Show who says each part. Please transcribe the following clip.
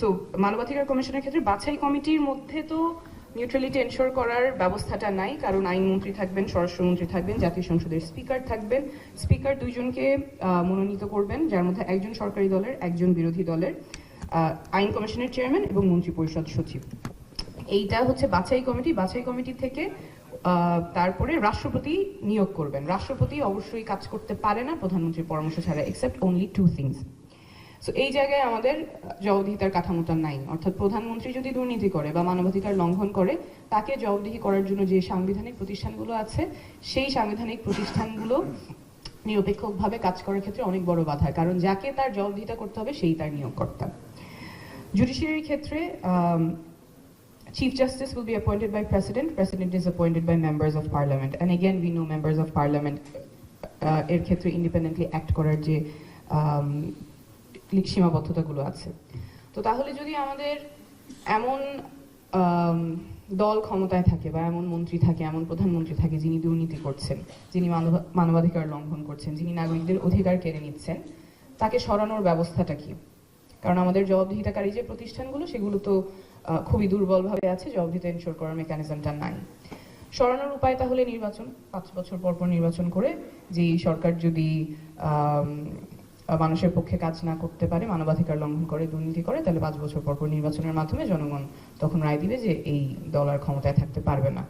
Speaker 1: So মানবাধিকার কমিশনের ক্ষেত্রে বাছাই কমিটির মধ্যে তো নিউট্রালিটি এনশোর করার ব্যবস্থাটা নাই, কারণ আইনমন্ত্রী থাকবেন, স্বরাষ্ট্রমন্ত্রী থাকবেন, জাতীয় সংসদের স্পিকার থাকবেন। স্পিকার দুইজনকে মনোনীত করবেন, যার মধ্যে একজন সরকারি দলের, একজন বিরোধী দলের, আইন কমিশনের চেয়ারম্যান এবং মন্ত্রী পরিষদ সচিব। এইটা হচ্ছে বাছাই কমিটি। বাছাই কমিটি থেকে তারপরে রাষ্ট্রপতি নিয়োগ করবেন। রাষ্ট্রপতি অবশ্যই কাজ করতে পারে না প্রধানমন্ত্রীর পরামর্শ ছাড়া, এক্সেপ্ট অনলি 2 থিংস। সো এই জায়গায় আমাদের জবাবদিহিতার কাঠামোটা নাই, অর্থাৎ প্রধানমন্ত্রী যদি দুর্নীতি করে বা মানবাধিকার লঙ্ঘন করে, তাকে জবাবদিহি করার জন্য যে সাংবিধানিক প্রতিষ্ঠানগুলো আছে, সেই সাংবিধানিক প্রতিষ্ঠানগুলো নিরপেক্ষভাবে কাজ করার ক্ষেত্রে অনেক বড় বাধা, কারণ যাকে তার জবাবদিহিতা করতে হবে সেই তার নিয়োগকর্তা। জুডিশিয়ারির ক্ষেত্রে Chief Justice will be appointed by President. President is appointed by members of Parliament. And again, we know members of Parliament এর ক্ষেত্রে ইন্ডিপেন্ডেন্টলি অ্যাক্ট করার যে সীমাবদ্ধতাগুলো আছে। তো তাহলে যদি আমাদের এমন দল ক্ষমতায় থাকে বা এমন মন্ত্রী থাকে, এমন প্রধানমন্ত্রী থাকে যিনি দুর্নীতি করছেন, যিনি মানবাধিকার লঙ্ঘন করছেন, যিনি নাগরিকদের অধিকার কেড়ে নিচ্ছেন, তাকে সরানোর ব্যবস্থাটা কি? কারণ আমাদের জবাবদিহিতাকারী যে প্রতিষ্ঠানগুলো, সেগুলো তো খুবই দুর্বলভাবে আছে, জবাবদিহিতা এনশোর করার মেকানিজমটা নাই। সরানোর উপায় তাহলে নির্বাচন, 5 বছর পর পর নির্বাচন করে, যে সরকার যদি মানুষের পক্ষে কাজ না করতে পারে, মানবাধিকার লঙ্ঘন করে, দুর্নীতি করে, তাহলে 5 বছর পর পর নির্বাচনের মাধ্যমে জনগণ তখন রায় দিবে যে এই দল আর ক্ষমতায় থাকতে পারবে না।